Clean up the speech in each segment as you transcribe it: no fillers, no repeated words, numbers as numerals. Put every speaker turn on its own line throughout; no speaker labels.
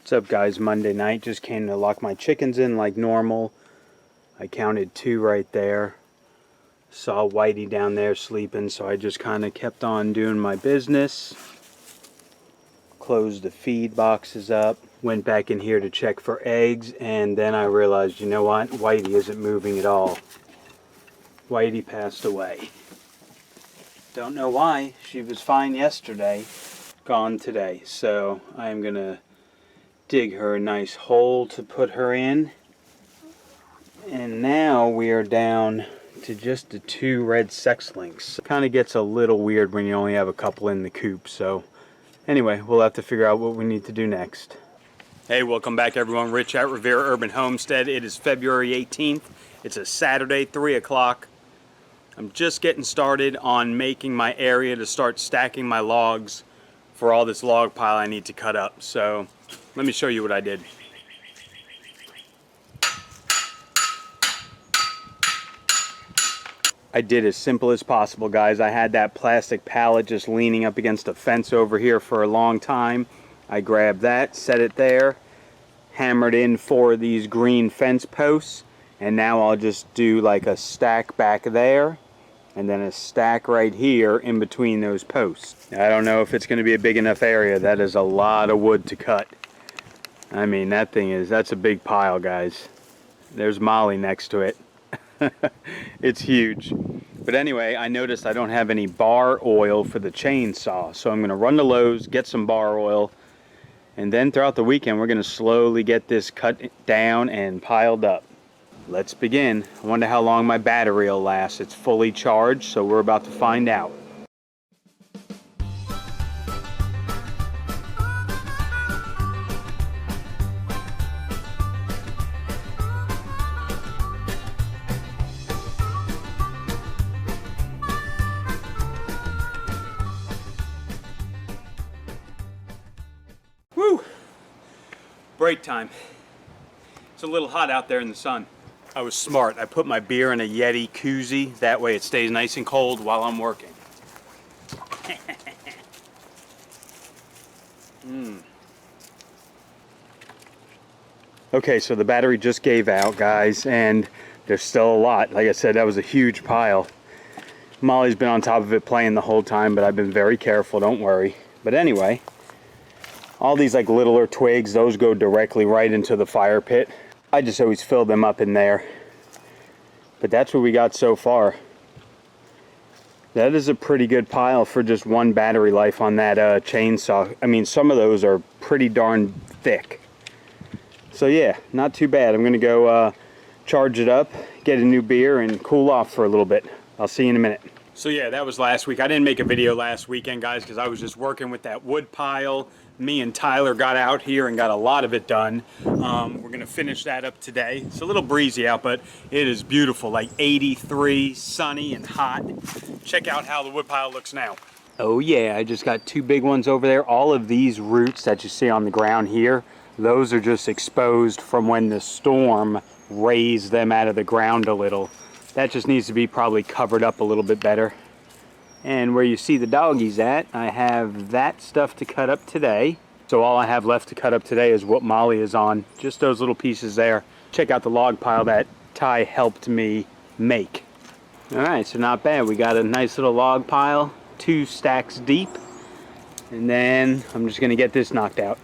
What's up, guys? Monday night, just came to lock my chickens in like normal. I counted 2 right there. Saw Whitey down there sleeping, so I just kind of kept on doing my business. Closed the feed boxes up, went back in here to check for eggs, and then I realized, you know what? Whitey isn't moving at all. Whitey passed away. Don't know why. She was fine yesterday, gone today. So I'm gonna dig her a nice hole to put her in. And now we are down to just the 2 red sex links. Kind of gets a little weird when you only have a couple in the coop. So anyway, we'll have to figure out what we need to do next. Hey, welcome back everyone. Rich at Rivera Urban Homestead. It is February 18th. It's a Saturday, 3 o'clock. I'm just getting started on making my area to start stacking my logs for all this log pile I need to cut up. So let me show you what I did. I did as simple as possible, guys. I had that plastic pallet just leaning up against a fence over here for a long time. I grabbed that, set it there, hammered in 4 of these green fence posts, and now I'll just do like a stack back there and then a stack right here in between those posts. I don't know if it's going to be a big enough area. That is a lot of wood to cut. I mean, that's a big pile, guys. There's Molly next to it. It's huge. But anyway, I noticed I don't have any bar oil for the chainsaw, so I'm going to run to Lowe's, get some bar oil, and then throughout the weekend we're going to slowly get this cut down and piled up. Let's begin. I wonder how long my battery will last. It's fully charged, so we're about to find out. Woo! Break time. It's a little hot out there in the sun. I was smart. I put my beer in a Yeti koozie. That way it stays nice and cold while I'm working. Okay, so the battery just gave out, guys, and there's still a lot. Like I said, that was a huge pile. Molly's been on top of it playing the whole time, but I've been very careful, don't worry. But anyway, all these like littler twigs, those go directly right into the fire pit. I just always fill them up in there. But that's what we got so far. That is a pretty good pile for just one battery life on that chainsaw. I mean, some of those are pretty darn thick. So yeah, not too bad. I'm gonna go charge it up, get a new beer, and cool off for a little bit. I'll see you in a minute. So yeah, that was last week. I didn't make a video last weekend, guys, because I was just working with that wood pile. Me and Tyler got out here and got a lot of it done. We're gonna finish that up today. It's a little breezy out, but it is beautiful, like 83, sunny and hot. Check out how the wood pile looks now. Oh yeah, I just got 2 big ones over there. All of these roots that you see on the ground here, those are just exposed from when the storm raised them out of the ground a little. That just needs to be probably covered up a little bit better. And where you see the doggies at, I have that stuff to cut up today. So all I have left to cut up today is what Molly is on. Just those little pieces there. Check out the log pile that Ty helped me make. Alright, so not bad. We got a nice little log pile, 2 stacks deep. And then I'm just going to get this knocked out.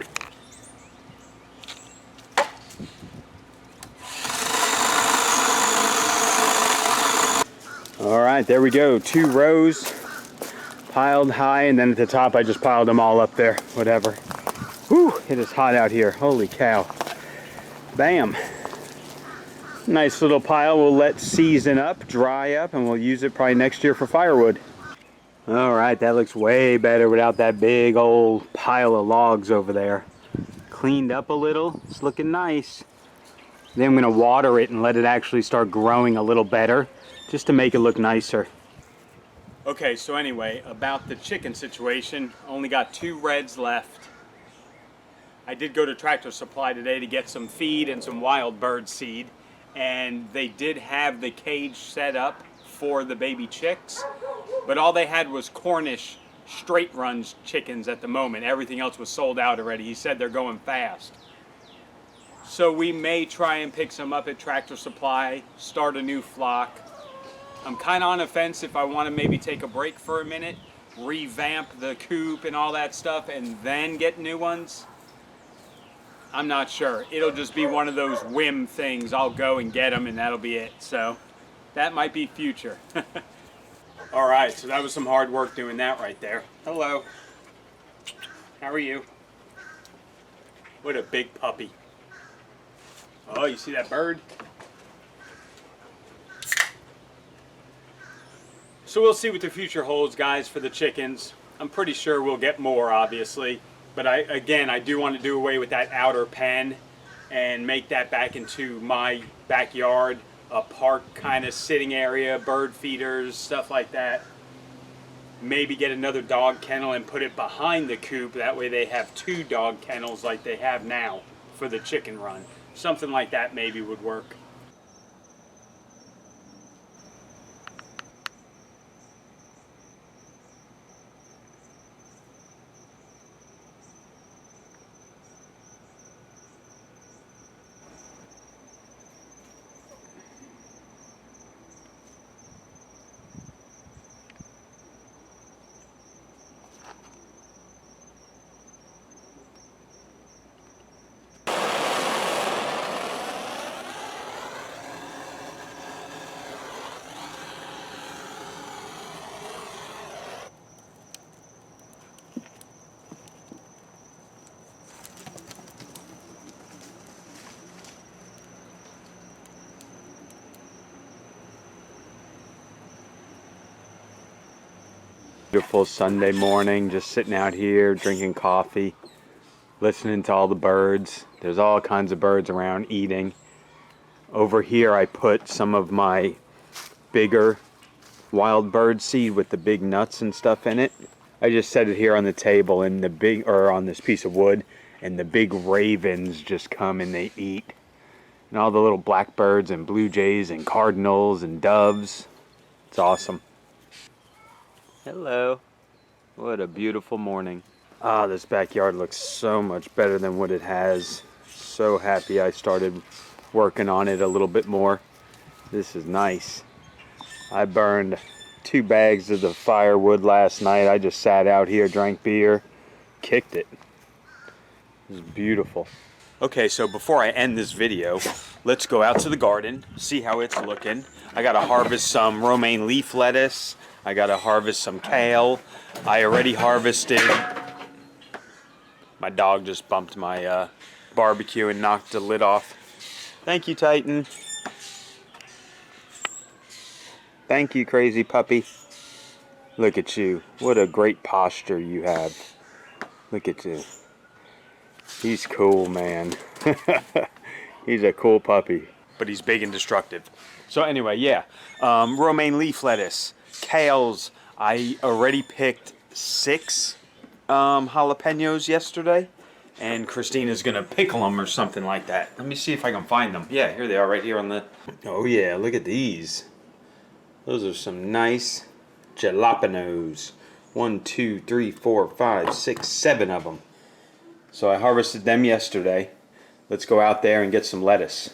Alright, there we go. 2 rows piled high, and then at the top I just piled them all up there. Whatever. Whew, it is hot out here. Holy cow. Bam. Nice little pile. We'll let season up, dry up, and we'll use it probably next year for firewood. Alright, that looks way better without that big old pile of logs over there. Cleaned up a little. It's looking nice. Then I'm going to water it and let it actually start growing a little better, just to make it look nicer. Okay, so anyway, about the chicken situation, only got 2 reds left. I did go to Tractor Supply today to get some feed and some wild bird seed, and they did have the cage set up for the baby chicks, but all they had was Cornish straight runs chickens at the moment. Everything else was sold out already. He said they're going fast. So we may try and pick some up at Tractor Supply, start a new flock. I'm kind of on the fence if I want to maybe take a break for a minute, revamp the coop and all that stuff, and then get new ones. I'm not sure. It'll just be one of those whim things. I'll go and get them and that'll be it. So that might be future. All right, so that was some hard work doing that right there. Hello. How are you? What a big puppy. Oh, you see that bird? So we'll see what the future holds, guys, for the chickens. I'm pretty sure we'll get more, obviously. But I do want to do away with that outer pen and make that back into my backyard, a park kind of sitting area, bird feeders, stuff like that. Maybe get another dog kennel and put it behind the coop. That way they have 2 dog kennels like they have now for the chicken run. Something like that maybe would work. Beautiful Sunday morning, just sitting out here drinking coffee, listening to all the birds. There's all kinds of birds around eating. Over here I put some of my bigger wild bird seed with the big nuts and stuff in it. I just set it here on the table and on this piece of wood, and the big ravens just come and they eat. And all the little blackbirds and blue jays and cardinals and doves. It's awesome. Hello. What a beautiful morning. Ah, this backyard looks so much better than what it has. So happy I started working on it a little bit more. This is nice. I burned 2 bags of the firewood last night. I just sat out here, drank beer, kicked it. It was beautiful. Okay, so before I end this video, let's go out to the garden, see how it's looking. I gotta harvest some romaine leaf lettuce. I gotta harvest some kale. I already harvested. My dog just bumped my barbecue and knocked the lid off. Thank you, Titan. Thank you, crazy puppy. Look at you. What a great posture you have. Look at you. He's cool, man. He's a cool puppy. But he's big and destructive. So anyway, yeah. Romaine leaf lettuce. Kales. I already picked 6 jalapenos yesterday. And Christina's going to pickle them or something like that. Let me see if I can find them. Yeah, here they are right here on the... Oh yeah, look at these. Those are some nice jalapenos. 1, 2, 3, 4, 5, 6, 7 of them. So I harvested them yesterday. Let's go out there and get some lettuce.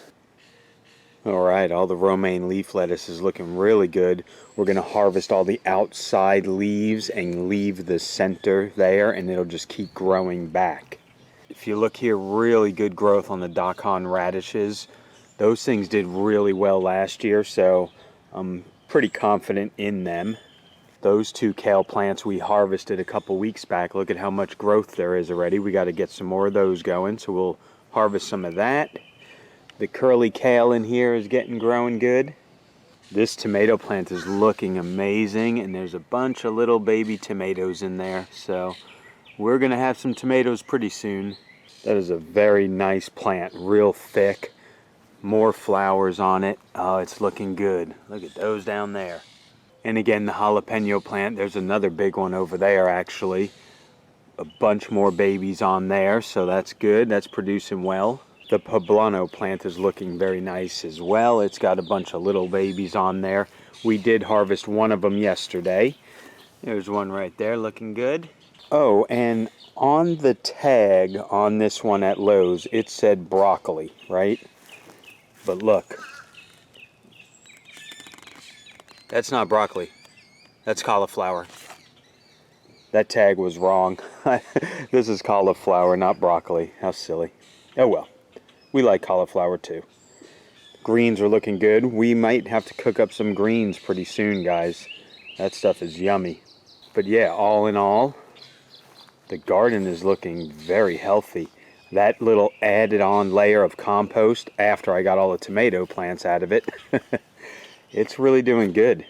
Alright, all the romaine leaf lettuce is looking really good. We're going to harvest all the outside leaves and leave the center there, and it'll just keep growing back. If you look here, really good growth on the Dakan radishes. Those things did really well last year, so I'm pretty confident in them. Those 2 kale plants we harvested a couple weeks back. Look at how much growth there is already. We got to get some more of those going, so we'll harvest some of that. The curly kale in here is growing good. This tomato plant is looking amazing, and there's a bunch of little baby tomatoes in there, so we're gonna have some tomatoes pretty soon. That is a very nice plant, real thick, more flowers on it. Oh, it's looking good. Look at those down there. And again, the jalapeno plant, there's another big one over there actually. A bunch more babies on there, so that's good. That's producing well. The poblano plant is looking very nice as well. It's got a bunch of little babies on there. We did harvest one of them yesterday. There's one right there looking good. Oh, and on the tag on this one at Lowe's, it said broccoli, right? But look, that's not broccoli. That's cauliflower. That tag was wrong. This is cauliflower, not broccoli. How silly. Oh well. We like cauliflower too. Greens are looking good. We might have to cook up some greens pretty soon, guys. That stuff is yummy. But yeah, all in all, the garden is looking very healthy. That little added on layer of compost after I got all the tomato plants out of it, it's really doing good.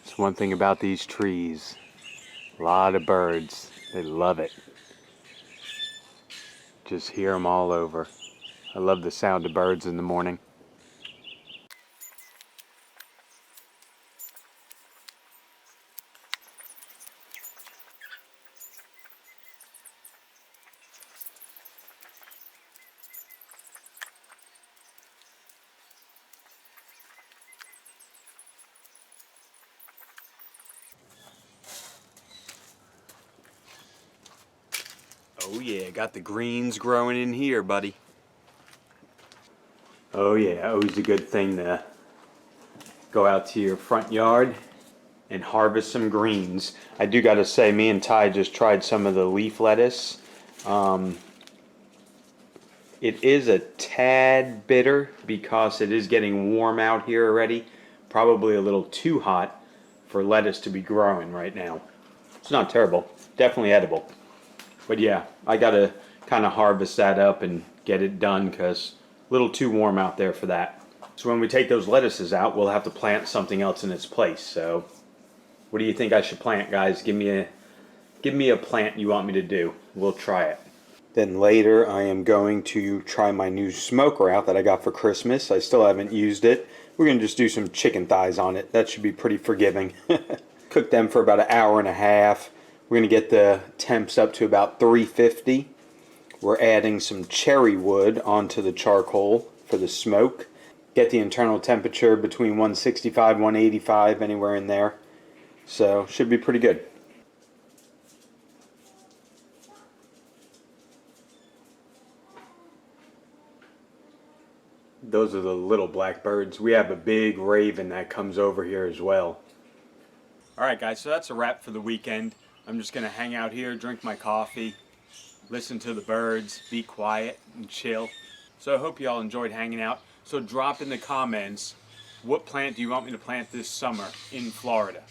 It's one thing about these trees. A lot of birds. They love it. Just hear them all over. I love the sound of birds in the morning. Oh yeah, got the greens growing in here, buddy. Oh yeah, always a good thing to go out to your front yard and harvest some greens. I do gotta say, me and Ty just tried some of the leaf lettuce. It is a tad bitter because it is getting warm out here already. Probably a little too hot for lettuce to be growing right now. It's not terrible, definitely edible. But yeah, I gotta kind of harvest that up and get it done because a little too warm out there for that. So when we take those lettuces out, we'll have to plant something else in its place. So what do you think I should plant, guys? Give me a plant you want me to do. We'll try it. Then later I am going to try my new smoker out that I got for Christmas. I still haven't used it. We're going to just do some chicken thighs on it. That should be pretty forgiving. Cook them for about an hour and a half. We're going to get the temps up to about 350. We're adding some cherry wood onto the charcoal for the smoke. Get the internal temperature between 165, 185, anywhere in there. So should be pretty good. Those are the little black birds. We have a big raven that comes over here as well. Alright guys, so that's a wrap for the weekend. I'm just going to hang out here, drink my coffee, listen to the birds, be quiet and chill. So I hope you all enjoyed hanging out. So drop in the comments, what plant do you want me to plant this summer in Florida?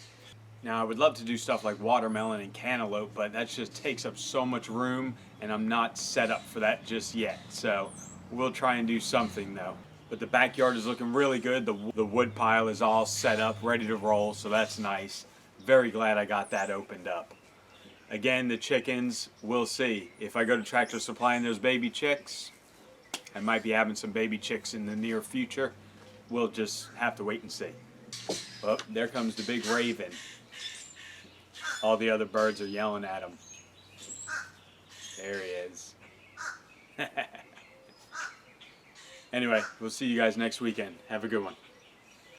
Now I would love to do stuff like watermelon and cantaloupe, but that just takes up so much room and I'm not set up for that just yet. So we'll try and do something though. But the backyard is looking really good. The wood pile is all set up, ready to roll, so that's nice. Very glad I got that opened up. Again, the chickens, we'll see. If I go to Tractor Supply and there's baby chicks, I might be having some baby chicks in the near future. We'll just have to wait and see. Oh, there comes the big raven. All the other birds are yelling at him. There he is. Anyway, we'll see you guys next weekend. Have a good one.